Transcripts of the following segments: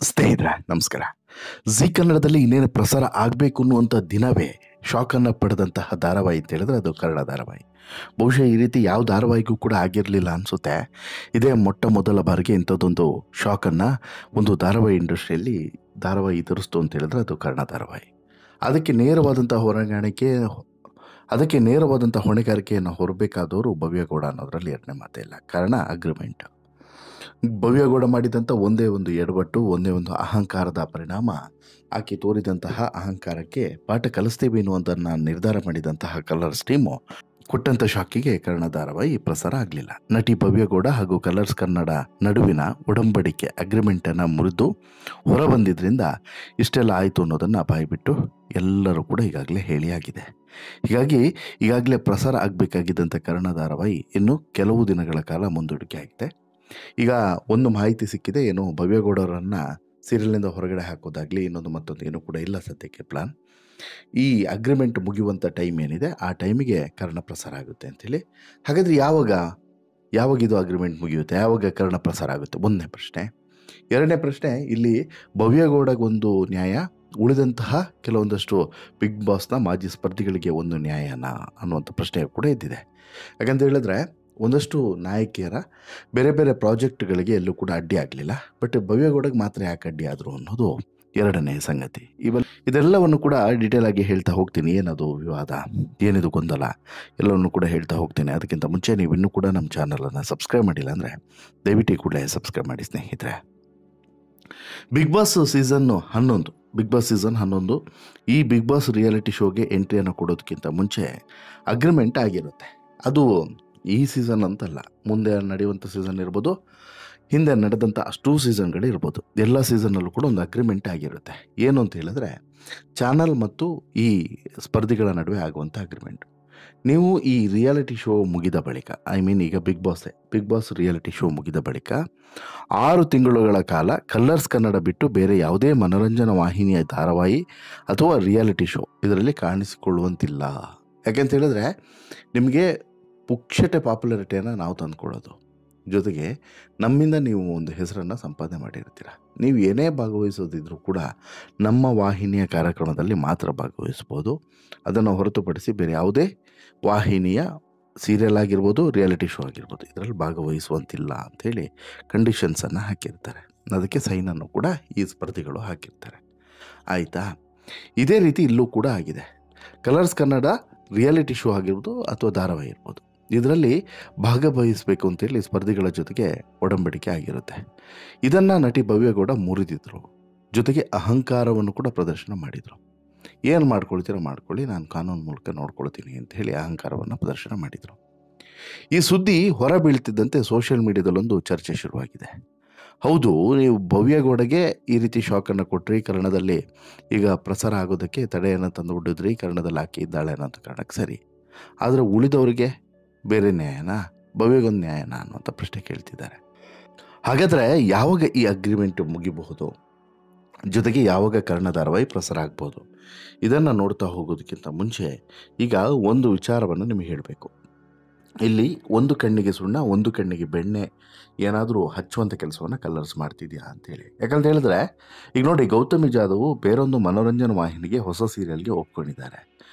ಸ್ನೇಹಿತರೆ ನಮಸ್ಕಾರ. ಜೀ ಕನ್ನಡದಲ್ಲಿ ಇನ್ನೇನು ಪ್ರಸಾರ ಆಗಬೇಕು ಅನ್ನುವಂಥ ದಿನವೇ ಶಾಕನ್ನು ಪಡೆದಂತಹ ಧಾರಾವಾಹಿ ಅಂತ ಹೇಳಿದ್ರೆ ಅದು ಕನ್ನಡ ಧಾರಾವಾಹಿ. ಬಹುಶಃ ಈ ರೀತಿ ಯಾವ ಧಾರಾವಾಹಿಗೂ ಕೂಡ ಆಗಿರಲಿಲ್ಲ ಅನಿಸುತ್ತೆ. ಇದೇ ಮೊಟ್ಟ ಮೊದಲ ಬಾರಿಗೆ ಇಂಥದ್ದೊಂದು ಶಾಕನ್ನು ಒಂದು ಧಾರಾವಾಹಿ ಇಂಡಸ್ಟ್ರಿಯಲ್ಲಿ ಧಾರಾವಾಹಿ ತರಿಸ್ತು ಅಂತ ಹೇಳಿದ್ರೆ ಅದು ಕನ್ನಡ ಧಾರಾವಾಹಿ. ಅದಕ್ಕೆ ನೇರವಾದಂಥ ಹೊಣೆಗಾರಿಕೆಯನ್ನು ಹೊರಬೇಕಾದವರು ಭವ್ಯಗೌಡ ಅನ್ನೋದರಲ್ಲಿ ಎರಡನೇ ಮಾತೇ ಇಲ್ಲ. ಕಾರಣ ಅಗ್ರಿಮೆಂಟ್. ಭವ್ಯಗೌಡ ಮಾಡಿದಂಥ ಒಂದೇ ಒಂದು ಎಡವಟ್ಟು, ಒಂದೇ ಒಂದು ಅಹಂಕಾರದ ಪರಿಣಾಮ, ಆಕೆ ತೋರಿದಂತಹ ಅಹಂಕಾರಕ್ಕೆ ಪಾಠ ಕಲಿಸ್ತೀವಿ ಎನ್ನುವುದನ್ನು ನಿರ್ಧಾರ ಮಾಡಿದಂತಹ ಕಲರ್ಸ್ ಟೀಮು ಕೊಟ್ಟಂಥ ಶಾಕಿಗೆ ಕನ್ನಡ ಧಾರಾವಾಹಿ ಪ್ರಸಾರ ಆಗಲಿಲ್ಲ. ನಟಿ ಭವ್ಯಗೌಡ ಹಾಗೂ ಕಲರ್ಸ್ ಕನ್ನಡ ನಡುವಿನ ಒಡಂಬಡಿಕೆ ಅಗ್ರಿಮೆಂಟನ್ನು ಮುರಿದು ಹೊರಬಂದಿದ್ದರಿಂದ ಇಷ್ಟೆಲ್ಲ ಆಯಿತು ಅನ್ನೋದನ್ನು ಬಾಯಿಬಿಟ್ಟು ಎಲ್ಲರೂ ಕೂಡ ಈಗಾಗಲೇ ಹೇಳಿಯಾಗಿದೆ. ಹೀಗಾಗಿ ಈಗಾಗಲೇ ಪ್ರಸಾರ ಆಗಬೇಕಾಗಿದ್ದಂಥ ಕನ್ನಡ ಧಾರಾವಾಹಿ ಇನ್ನು ಕೆಲವು ದಿನಗಳ ಕಾಲ ಮುಂದೂಡಿಕೆ ಆಗಿದೆ. ಈಗ ಒಂದು ಮಾಹಿತಿ ಸಿಕ್ಕಿದೆ, ಏನು ಭವ್ಯಗೌಡರನ್ನು ಸೀರಿಯಲ್ನಿಂದ ಹೊರಗಡೆ ಹಾಕೋದಾಗಲಿ ಇನ್ನೊಂದು ಮತ್ತೊಂದು ಏನೂ ಕೂಡ ಇಲ್ಲ ಸದ್ಯಕ್ಕೆ ಪ್ಲಾನ್. ಈ ಅಗ್ರಿಮೆಂಟ್ ಮುಗಿಯುವಂಥ ಟೈಮ್ ಏನಿದೆ ಆ ಟೈಮಿಗೆ ಕನ್ನಡ ಪ್ರಸಾರ ಆಗುತ್ತೆ ಅಂಥೇಳಿ. ಹಾಗಾದರೆ ಯಾವಾಗ ಇದು ಅಗ್ರಿಮೆಂಟ್ ಮುಗಿಯುತ್ತೆ, ಯಾವಾಗ ಕನ್ನಡ ಪ್ರಸಾರ ಆಗುತ್ತೆ? ಒಂದನೇ ಪ್ರಶ್ನೆ. ಎರಡನೇ ಪ್ರಶ್ನೆ, ಇಲ್ಲಿ ಭವ್ಯಗೌಡಗೊಂದು ನ್ಯಾಯ, ಉಳಿದಂತಹ ಕೆಲವೊಂದಷ್ಟು ಬಿಗ್ ಬಾಸ್ನ ಮಾಜಿ ಸ್ಪರ್ಧಿಗಳಿಗೆ ಒಂದು ನ್ಯಾಯನ ಅನ್ನುವಂಥ ಪ್ರಶ್ನೆ ಕೂಡ ಇದ್ದಿದೆ. ಯಾಕಂತ ಹೇಳಿದ್ರೆ ಒಂದಷ್ಟು ನಾಯಕಿಯರ ಬೇರೆ ಬೇರೆ ಪ್ರಾಜೆಕ್ಟ್ಗಳಿಗೆ ಎಲ್ಲೂ ಕೂಡ ಅಡ್ಡಿ ಆಗಲಿಲ್ಲ, ಬಟ್ ಭವ್ಯಗೌಡಗೆ ಮಾತ್ರ ಯಾಕೆ ಅಡ್ಡಿ ಆದರು ಅನ್ನೋದು ಎರಡನೇ ಸಂಗತಿ. ಇದೆಲ್ಲವನ್ನು ಕೂಡ ಡೀಟೇಲ್ ಆಗಿ ಹೇಳ್ತಾ ಹೋಗ್ತೀನಿ. ಏನದು ವಿವಾದ, ಏನಿದು ಗೊಂದಲ, ಎಲ್ಲವನ್ನು ಕೂಡ ಹೇಳ್ತಾ ಹೋಗ್ತೀನಿ. ಅದಕ್ಕಿಂತ ಮುಂಚೆ ನೀವು ಇನ್ನೂ ಕೂಡ ನಮ್ಮ ಚಾನಲನ್ನು ಸಬ್ಸ್ಕ್ರೈಬ್ ಮಾಡಿಲ್ಲ ಅಂದರೆ ದಯವಿಟ್ಟು ಕೂಡಲೇ ಸಬ್ಸ್ಕ್ರೈಬ್ ಮಾಡಿ ಸ್ನೇಹಿತರೆ. ಬಿಗ್ ಬಾಸ್ ಸೀಸನ್ 11 ಈ ಬಿಗ್ ಬಾಸ್ ರಿಯಾಲಿಟಿ ಶೋಗೆ ಎಂಟ್ರಿಯನ್ನು ಕೊಡೋದಕ್ಕಿಂತ ಮುಂಚೆ ಅಗ್ರಿಮೆಂಟ್ ಆಗಿರುತ್ತೆ. ಅದು ಈ ಸೀಸನ್ ಅಂತಲ್ಲ, ಮುಂದೆ ನಡೆಯುವಂಥ ಸೀಸನ್ ಇರ್ಬೋದು, ಹಿಂದೆ ನಡೆದಂಥ ಅಷ್ಟೂ ಸೀಸನ್ಗಳು ಇರ್ಬೋದು, ಎಲ್ಲ ಸೀಸನ್ನಲ್ಲೂ ಕೂಡ ಒಂದು ಅಗ್ರಿಮೆಂಟ್ ಆಗಿರುತ್ತೆ. ಏನು ಅಂತ ಹೇಳಿದ್ರೆ ಚಾನಲ್ ಮತ್ತು ಈ ಸ್ಪರ್ಧಿಗಳ ನಡುವೆ ಆಗುವಂಥ ಅಗ್ರಿಮೆಂಟ್. ನೀವು ಈ ರಿಯಾಲಿಟಿ ಶೋ ಮುಗಿದ ಬಳಿಕ, ಈಗ ಬಿಗ್ ಬಾಸ್ ರಿಯಾಲಿಟಿ ಶೋ ಮುಗಿದ ಬಳಿಕ 6 ತಿಂಗಳುಗಳ ಕಾಲ ಕಲರ್ಸ್ ಕನ್ನಡ ಬಿಟ್ಟು ಬೇರೆ ಯಾವುದೇ ಮನೋರಂಜನಾ ವಾಹಿನಿಯ ಧಾರಾವಾಹಿ ಅಥವಾ ರಿಯಾಲಿಟಿ ಶೋ ಇದರಲ್ಲಿ ಕಾಣಿಸಿಕೊಳ್ಳುವಂತಿಲ್ಲ. ಯಾಕೆಂತ ಹೇಳಿದ್ರೆ ನಿಮಗೆ ಪುಕ್ಷಟೆ ಪಾಪ್ಯುಲಾರಿಟಿಯನ್ನು ನಾವು ತಂದುಕೊಡೋದು, ಜೊತೆಗೆ ನಮ್ಮಿಂದ ನೀವು ಒಂದು ಹೆಸರನ್ನು ಸಂಪಾದನೆ ಮಾಡಿರ್ತೀರ. ನೀವು ಏನೇ ಭಾಗವಹಿಸೋದಿದ್ರೂ ಕೂಡ ನಮ್ಮ ವಾಹಿನಿಯ ಕಾರ್ಯಕ್ರಮದಲ್ಲಿ ಮಾತ್ರ ಭಾಗವಹಿಸ್ಬೋದು. ಅದನ್ನು ಹೊರತುಪಡಿಸಿ ಬೇರೆ ಯಾವುದೇ ವಾಹಿನಿಯ ಸೀರಿಯಲ್ ಆಗಿರ್ಬೋದು, ರಿಯಾಲಿಟಿ ಶೋ ಆಗಿರ್ಬೋದು, ಇದರಲ್ಲಿ ಭಾಗವಹಿಸುವಂತಿಲ್ಲ ಅಂಥೇಳಿ ಕಂಡೀಷನ್ಸನ್ನು ಹಾಕಿರ್ತಾರೆ. ಅದಕ್ಕೆ ಸೈನನ್ನು ಕೂಡ ಈ ಸ್ಪರ್ಧಿಗಳು ಹಾಕಿರ್ತಾರೆ. ಆಯಿತಾ? ಇದೇ ರೀತಿ ಇಲ್ಲೂ ಕೂಡ ಆಗಿದೆ. ಕಲರ್ಸ್ ಕನ್ನಡ ರಿಯಾಲಿಟಿ ಶೋ ಆಗಿರ್ಬೋದು ಅಥವಾ ಧಾರಾವಾಹಿ ಇರ್ಬೋದು, ಇದರಲ್ಲಿ ಭಾಗವಹಿಸಬೇಕು ಅಂತೇಳಿ ಸ್ಪರ್ಧಿಗಳ ಜೊತೆಗೆ ಒಡಂಬಡಿಕೆ ಆಗಿರುತ್ತೆ. ಇದನ್ನು ನಟಿ ಭವ್ಯಗೌಡ ಮುರಿದಿದ್ರು, ಜೊತೆಗೆ ಅಹಂಕಾರವನ್ನು ಕೂಡ ಪ್ರದರ್ಶನ ಮಾಡಿದರು. ಏನು ಮಾಡ್ಕೊಳ್ತೀರೋ ಮಾಡ್ಕೊಳ್ಳಿ, ನಾನು ಕಾನೂನು ಮೂಲಕ ನೋಡ್ಕೊಳ್ತೀನಿ ಅಂತ ಹೇಳಿ ಅಹಂಕಾರವನ್ನು ಪ್ರದರ್ಶನ ಮಾಡಿದರು. ಈ ಸುದ್ದಿ ಹೊರ ಬೀಳ್ತಿದ್ದಂತೆ ಸೋಷಿಯಲ್ ಮೀಡಿಯಾದಲ್ಲೊಂದು ಚರ್ಚೆ ಶುರುವಾಗಿದೆ. ಹೌದು, ನೀವು ಭವ್ಯಗೌಡಗೆ ಈ ರೀತಿ ಶಾಕನ್ನು ಕೊಟ್ಟರಿ, ಕನ್ನಡದಲ್ಲಿ ಈಗ ಪ್ರಸಾರ ಆಗೋದಕ್ಕೆ ತಡೆಯನ್ನು ತಂದು ಬಿಟ್ಟಿದ್ರಿ, ಕನ್ನಡದಲ್ಲಿ ಆಕೆ ಇದ್ದಾಳೆ ಅನ್ನೋಂಥ ಕಾರಣಕ್ಕೆ ಸರಿ, ಆದರೆ ಉಳಿದವರಿಗೆ ಬೇರೆ ನ್ಯಾಯನಾ, ಭವ್ಯಗೊಂದು ನ್ಯಾಯನಾ ಅನ್ನುವಂಥ ಪ್ರಶ್ನೆ ಕೇಳ್ತಿದ್ದಾರೆ. ಹಾಗಾದರೆ ಯಾವಾಗ ಈ ಅಗ್ರಿಮೆಂಟ್ ಮುಗಿಬಹುದು, ಜೊತೆಗೆ ಯಾವಾಗ ಕನ್ನಡ ಧಾರಾವಾಹಿ ಪ್ರಸಾರ ಆಗ್ಬೋದು, ಇದನ್ನು ನೋಡ್ತಾ ಹೋಗೋದಕ್ಕಿಂತ ಮುಂಚೆ ಈಗ ಒಂದು ವಿಚಾರವನ್ನು ನಿಮಗೆ ಹೇಳಬೇಕು. ಇಲ್ಲಿ ಒಂದು ಕಣ್ಣಿಗೆ ಸುಣ್ಣ, ಒಂದು ಕಣ್ಣಿಗೆ ಬೆಣ್ಣೆ ಏನಾದರೂ ಹಚ್ಚುವಂಥ ಕೆಲಸವನ್ನು ಕಲರ್ಸ್ ಮಾಡ್ತಿದ್ಯಾ ಅಂತೇಳಿ. ಯಾಕಂತ ಹೇಳಿದ್ರೆ ಈಗ ನೋಡಿ, ಗೌತಮಿ ಜಾಧವ್ ಬೇರೊಂದು ಮನೋರಂಜನಾ ವಾಹಿನಿಗೆ ಹೊಸ ಸೀರಿಯಲ್ಗೆ ಒಪ್ಕೊಂಡಿದ್ದಾರೆ.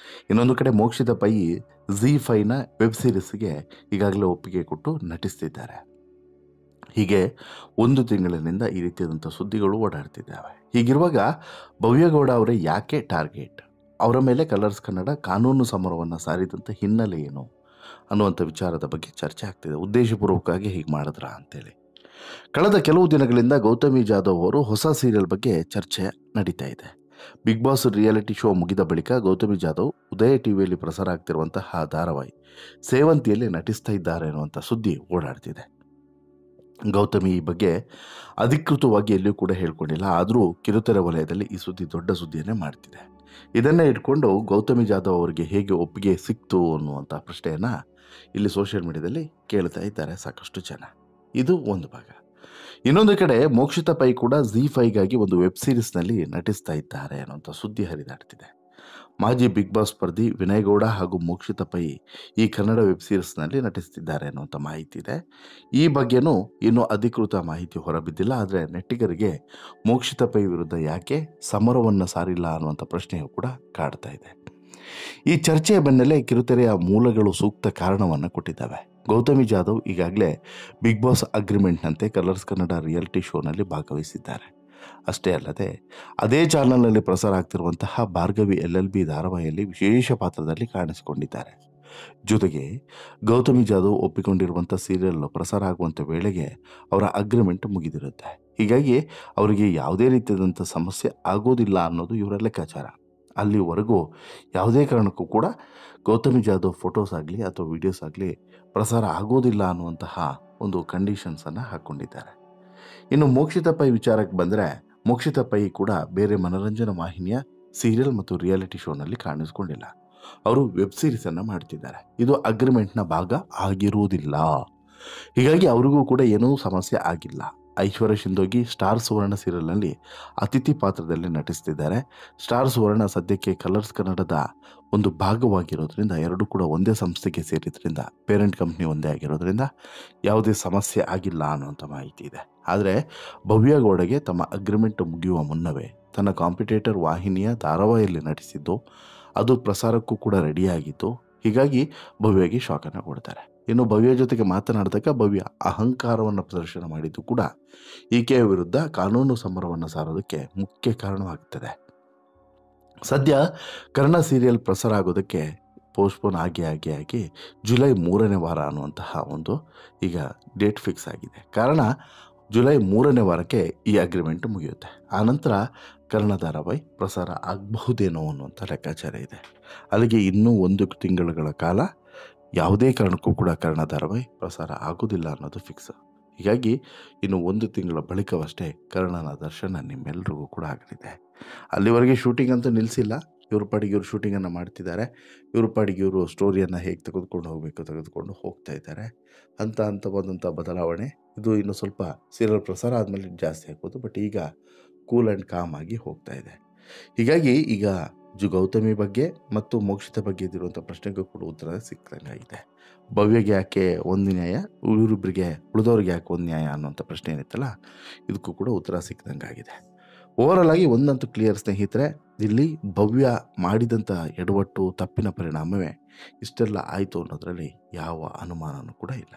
ಇನ್ನೊಂದು ಕಡೆ ಮೋಕ್ಷಿತ ಪೈ ZEE5ನ ವೆಬ್ ಸೀರೀಸ್ಗೆ ಈಗಾಗಲೇ ಒಪ್ಪಿಗೆ ಕೊಟ್ಟು ನಟಿಸ್ತಿದ್ದಾರೆ. ಹೀಗೆ 1 ತಿಂಗಳಿನಿಂದ ಈ ರೀತಿಯಾದಂಥ ಸುದ್ದಿಗಳು ಓಡಾಡ್ತಿದ್ದಾವೆ. ಹೀಗಿರುವಾಗ ಭವ್ಯಗೌಡ ಅವರೇ ಯಾಕೆ ಟಾರ್ಗೆಟ್? ಅವರ ಮೇಲೆ ಕಲರ್ಸ್ ಕನ್ನಡ ಕಾನೂನು ಸಮರವನ್ನು ಸಾರಿದಂಥ ಹಿನ್ನೆಲೆ ಏನು ಅನ್ನುವಂಥ ವಿಚಾರದ ಬಗ್ಗೆ ಚರ್ಚೆ ಆಗ್ತಿದೆ. ಉದ್ದೇಶಪೂರ್ವಕವಾಗಿ ಹೀಗೆ ಮಾಡಿದ್ರಾ ಅಂತೇಳಿ. ಕಳೆದ ಕೆಲವು ದಿನಗಳಿಂದ ಗೌತಮಿ ಜಾಧವ್ ಅವರು ಹೊಸ ಸೀರಿಯಲ್ ಬಗ್ಗೆ ಚರ್ಚೆ ನಡೀತಾ ಇದೆ. ಬಿಗ್ ಬಾಸ್ ರಿಯಾಲಿಟಿ ಶೋ ಮುಗಿದ ಬಳಿಕ ಗೌತಮಿ ಜಾಧವ್ ಉದಯ ಟಿವಿಯಲ್ಲಿ ಪ್ರಸಾರ ಆಗ್ತಿರುವಂತಹ ಧಾರಾವಾಹಿ ಸೇವಂತಿಯಲ್ಲಿ ನಟಿಸ್ತಾ ಇದ್ದಾರೆ ಅನ್ನುವಂಥ ಸುದ್ದಿ ಓಡಾಡ್ತಿದೆ. ಗೌತಮಿ ಈ ಬಗ್ಗೆ ಅಧಿಕೃತವಾಗಿ ಎಲ್ಲಿಯೂ ಕೂಡ ಹೇಳ್ಕೊಂಡಿಲ್ಲ, ಆದರೂ ಕಿರುತೆರೆ ವಲಯದಲ್ಲಿ ಈ ಸುದ್ದಿ ದೊಡ್ಡ ಸುದ್ದಿಯನ್ನೇ ಮಾಡ್ತಿದೆ. ಇದನ್ನೇ ಇಟ್ಕೊಂಡು ಗೌತಮಿ ಜಾಧವ್ ಅವರಿಗೆ ಹೇಗೆ ಒಪ್ಪಿಗೆ ಸಿಕ್ತು ಅನ್ನುವಂಥ ಪ್ರಶ್ನೆಯನ್ನು ಇಲ್ಲಿ ಸೋಷಿಯಲ್ ಮೀಡಿಯಾದಲ್ಲಿ ಕೇಳ್ತಾ ಇದ್ದಾರೆ ಸಾಕಷ್ಟು ಜನ. ಇದು ಒಂದು ಭಾಗ. ಇನ್ನೊಂದು ಕಡೆ ಮೋಕ್ಷಿತ ಪೈ ಕೂಡ ZEE5ಗಾಗಿ ಒಂದು ವೆಬ್ ಸೀರೀಸ್ನಲ್ಲಿ ನಟಿಸ್ತಾ ಇದ್ದಾರೆ ಅನ್ನೋಂಥ ಸುದ್ದಿ ಹರಿದಾಡ್ತಿದೆ. ಮಾಜಿ ಬಿಗ್ ಬಾಸ್ ಸ್ಪರ್ಧಿ ವಿನಯ್ ಗೌಡ ಹಾಗೂ ಮೋಕ್ಷಿತಾ ಪೈ ಈ ಕನ್ನಡ ವೆಬ್ ಸೀರೀಸ್ನಲ್ಲಿ ನಟಿಸ್ತಿದ್ದಾರೆ ಅನ್ನುವಂಥ ಮಾಹಿತಿ ಇದೆ. ಈ ಬಗ್ಗೆನೂ ಇನ್ನೂ ಅಧಿಕೃತ ಮಾಹಿತಿ ಹೊರಬಿದ್ದಿಲ್ಲ. ಆದರೆ ನೆಟ್ಟಿಗರಿಗೆ ಮೋಕ್ಷಿತಾ ಪೈ ವಿರುದ್ಧ ಯಾಕೆ ಸಮರವನ್ನು ಸಾರಿಲ್ಲ ಅನ್ನುವಂಥ ಪ್ರಶ್ನೆಯೂ ಕೂಡ ಕಾಡ್ತಾ ಇದೆ. ಈ ಚರ್ಚೆಯ ಬೆನ್ನಲ್ಲೇ ಕಿರುತೆರೆಯ ಮೂಲಗಳು ಸೂಕ್ತ ಕಾರಣವನ್ನು ಕೊಟ್ಟಿದ್ದಾವೆ. ಗೌತಮಿ ಜಾಧವ್ ಈಗಾಗಲೇ ಬಿಗ್ ಬಾಸ್ ಅಗ್ರಿಮೆಂಟ್ನಂತೆ ಕಲರ್ಸ್ ಕನ್ನಡ ರಿಯಾಲಿಟಿ ಶೋನಲ್ಲಿ ಭಾಗವಹಿಸಿದ್ದಾರೆ. ಅಷ್ಟೇ ಅಲ್ಲದೆ ಅದೇ ಚಾನಲ್ನಲ್ಲಿ ಪ್ರಸಾರ ಆಗ್ತಿರುವಂತಹ ಭಾರ್ಗವಿ LLB ಧಾರಾವಾಹಿಯಲ್ಲಿ ವಿಶೇಷ ಪಾತ್ರದಲ್ಲಿ ಕಾಣಿಸಿಕೊಂಡಿದ್ದಾರೆ. ಜೊತೆಗೆ ಗೌತಮಿ ಜಾಧವ್ ಒಪ್ಪಿಕೊಂಡಿರುವಂಥ ಸೀರಿಯಲ್ ಪ್ರಸಾರ ಆಗುವಂಥ ವೇಳೆಗೆ ಅವರ ಅಗ್ರಿಮೆಂಟ್ ಮುಗಿದಿರುತ್ತೆ. ಹೀಗಾಗಿ ಅವರಿಗೆ ಯಾವುದೇ ರೀತಿಯಾದಂಥ ಸಮಸ್ಯೆ ಆಗೋದಿಲ್ಲ ಅನ್ನೋದು ಇವರ ಲೆಕ್ಕಾಚಾರ. ಅಲ್ಲಿವರೆಗೂ ಯಾವುದೇ ಕಾರಣಕ್ಕೂ ಕೂಡ ಗೌತಮಿ ಜಾಧವ್ ಫೋಟೋಸ್ ಆಗಲಿ ಅಥವಾ ವಿಡಿಯೋಸ್ ಆಗಲಿ ಪ್ರಸಾರ ಆಗೋದಿಲ್ಲ ಅನ್ನುವಂತಹ ಒಂದು ಕಂಡೀಷನ್ಸನ್ನು ಹಾಕ್ಕೊಂಡಿದ್ದಾರೆ. ಇನ್ನು ಮೋಕ್ಷಿತಾ ಪೈ ವಿಚಾರಕ್ಕೆ ಬಂದರೆ, ಮೋಕ್ಷಿತಾ ಪೈ ಕೂಡ ಬೇರೆ ಮನೋರಂಜನಾ ವಾಹಿನಿಯ ಸೀರಿಯಲ್ ಮತ್ತು ರಿಯಾಲಿಟಿ ಶೋನಲ್ಲಿ ಕಾಣಿಸ್ಕೊಂಡಿಲ್ಲ. ಅವರು ವೆಬ್ ಸೀರೀಸನ್ನು ಮಾಡ್ತಿದ್ದಾರೆ. ಇದು ಅಗ್ರಿಮೆಂಟ್ನ ಭಾಗ ಆಗಿರುವುದಿಲ್ಲ. ಹೀಗಾಗಿ ಅವರಿಗೂ ಕೂಡ ಏನೂ ಸಮಸ್ಯೆ ಆಗಿಲ್ಲ. ಐಶ್ವರ್ಯ ಶಿಂದೋಗಿ ಸ್ಟಾರ್ ಸುವರ್ಣ ಸೀರಿಯಲ್ನಲ್ಲಿ ಅತಿಥಿ ಪಾತ್ರದಲ್ಲಿ ನಟಿಸ್ತಿದ್ದಾರೆ. ಸ್ಟಾರ್ ಸುವರ್ಣ ಸದ್ಯಕ್ಕೆ ಕಲರ್ಸ್ ಕನ್ನಡದ ಒಂದು ಭಾಗವಾಗಿರೋದ್ರಿಂದ, ಎರಡೂ ಕೂಡ ಒಂದೇ ಸಂಸ್ಥೆಗೆ ಸೇರಿದ್ರಿಂದ, ಪೇರೆಂಟ್ ಕಂಪ್ನಿ ಒಂದೇ ಆಗಿರೋದ್ರಿಂದ ಯಾವುದೇ ಸಮಸ್ಯೆ ಆಗಿಲ್ಲ ಅನ್ನುವಂಥ ಮಾಹಿತಿ ಇದೆ. ಆದರೆ ಭವ್ಯ ಗೌಡಗೆ ತಮ್ಮ ಅಗ್ರಿಮೆಂಟ್ ಮುಗಿಯುವ ಮುನ್ನವೇ ತನ್ನ ಕಾಂಪಿಟೇಟರ್ ವಾಹಿನಿಯ ಧಾರಾವಾಹಿಯಲ್ಲಿ ನಟಿಸಿದ್ದು, ಅದು ಪ್ರಸಾರಕ್ಕೂ ಕೂಡ ರೆಡಿಯಾಗಿತ್ತು. ಹೀಗಾಗಿ ಭವ್ಯಗೆ ಶಾಕನ್ನು ಕೊಡ್ತಾರೆ. ಇನ್ನು ಭವ್ಯ ಜೊತೆಗೆ ಮಾತನಾಡಿದಾಗ ಭವ್ಯ ಅಹಂಕಾರವನ್ನು ಪ್ರದರ್ಶನ ಮಾಡಿದ್ದು ಕೂಡ ಈಕೆಯ ವಿರುದ್ಧ ಕಾನೂನು ಸಮರವನ್ನು ಸಾರೋದಕ್ಕೆ ಮುಖ್ಯ ಕಾರಣವಾಗುತ್ತದೆ. ಸದ್ಯ ಕರ್ಣ ಸೀರಿಯಲ್ ಪ್ರಸಾರ ಆಗೋದಕ್ಕೆ ಪೋಸ್ಟ್ಪೋನ್ ಆಗಿ ಜುಲೈ 3ನೇ ವಾರ ಅನ್ನುವಂತಹ ಒಂದು ಈಗ ಡೇಟ್ ಫಿಕ್ಸ್ ಆಗಿದೆ. ಕಾರಣ ಜುಲೈ 3ನೇ ವಾರಕ್ಕೆ ಈ ಅಗ್ರಿಮೆಂಟ್ ಮುಗಿಯುತ್ತೆ. ಆನಂತರ ಕರ್ಣ ಧಾರಾವಾಹಿ ಪ್ರಸಾರ ಆಗಬಹುದೇನೋ ಅನ್ನುವಂಥ ಲೆಕ್ಕಾಚಾರ ಇದೆ. ಅಲ್ಲಿಗೆ ಇನ್ನೂ 1 ತಿಂಗಳುಗಳ ಕಾಲ ಯಾವುದೇ ಕಾರಣಕ್ಕೂ ಕೂಡ ಕರ್ಣ ಧಾರಾವಾಹಿ ಪ್ರಸಾರ ಆಗೋದಿಲ್ಲ ಅನ್ನೋದು ಫಿಕ್ಸ್. ಹೀಗಾಗಿ ಇನ್ನು 1 ತಿಂಗಳ ಬಳಿಕವಷ್ಟೇ ಕರ್ಣನ ದರ್ಶನ ನಿಮ್ಮೆಲ್ಲರಿಗೂ ಕೂಡ ಆಗಲಿದೆ. ಅಲ್ಲಿವರೆಗೆ ಶೂಟಿಂಗ್ ಅಂತೂ ನಿಲ್ಲಿಸಿಲ್ಲ. ಇವ್ರ ಪಾಡಿಗೆ ಇವರು ಶೂಟಿಂಗನ್ನು ಮಾಡ್ತಿದ್ದಾರೆ. ಇವ್ರ ಪಾಡಿಗೆ ಇವರು ಸ್ಟೋರಿಯನ್ನು ಹೇಗೆ ತೆಗೆದುಕೊಂಡು ಹೋಗ್ತಾ ಇದ್ದಾರೆ. ಹಂತವಾದಂಥ ಬದಲಾವಣೆ ಇದು. ಇನ್ನು ಸ್ವಲ್ಪ ಸೀರಿಯಲ್ ಪ್ರಸಾರ ಆದಮೇಲೆ ಜಾಸ್ತಿ ಆಗ್ಬೋದು. ಬಟ್ ಈಗ ಕೂಲ್ ಆ್ಯಂಡ್ ಕಾಮ್ ಆಗಿ ಹೋಗ್ತಾ ಇದೆ. ಹೀಗಾಗಿ ಈಗ ಗೌತಮಿ ಬಗ್ಗೆ ಮತ್ತು ಮೋಕ್ಷಿತಾ ಬಗ್ಗೆ ಇದ್ದಿರುವಂಥ ಪ್ರಶ್ನೆಗೂ ಕೂಡ ಉತ್ತರ ಸಿಕ್ಕಂಗಾಗಿದೆ. ಭವ್ಯಗೆ ಯಾಕೆ ಒಂದು ನ್ಯಾಯ, ಇವರಿಬ್ಬರಿಗೆ ಉಳಿದವ್ರಿಗೆ ಯಾಕೆ ಒಂದು ನ್ಯಾಯ ಅನ್ನೋಂಥ ಪ್ರಶ್ನೆ ಏನಿತ್ತಲ್ಲ, ಇದಕ್ಕೂ ಕೂಡ ಉತ್ತರ ಸಿಕ್ಕಂಗಾಗಿದೆ. ಓವರಾಲ್ ಆಗಿ ಒಂದಂತೂ ಕ್ಲಿಯರ್ ಸ್ನೇಹಿತರೆ, ಇಲ್ಲಿ ಭವ್ಯ ಮಾಡಿದಂಥ ಎಡವಟ್ಟು ತಪ್ಪಿನ ಪರಿಣಾಮವೇ ಇಷ್ಟೆಲ್ಲ ಆಯಿತು ಅನ್ನೋದರಲ್ಲಿ ಯಾವ ಅನುಮಾನವೂ ಕೂಡ ಇಲ್ಲ.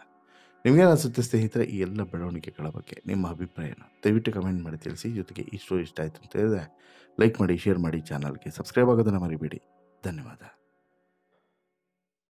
ನಿಮಗೇನು ಅನಿಸುತ್ತೆ ಸ್ನೇಹಿತರೆ ಈ ಎಲ್ಲ ಬೆಳವಣಿಗೆಗಳ ಬಗ್ಗೆ ನಿಮ್ಮ ಅಭಿಪ್ರಾಯನ ದಯವಿಟ್ಟು ಕಮೆಂಟ್ ಮಾಡಿ ತಿಳಿಸಿ. ಜೊತೆಗೆ ಈ ಸ್ಟೋರಿ ಇಷ್ಟ ಆಯಿತು ಅಂತ ಹೇಳಿದ್ರೆ ಲೈಕ್ ಮಾಡಿ, ಶೇರ್ ಮಾಡಿ, ಚಾನಲ್ಗೆ ಸಬ್ಸ್ಕ್ರೈಬ್ ಆಗೋದನ್ನು ಮರಿಬೇಡಿ. ಧನ್ಯವಾದ.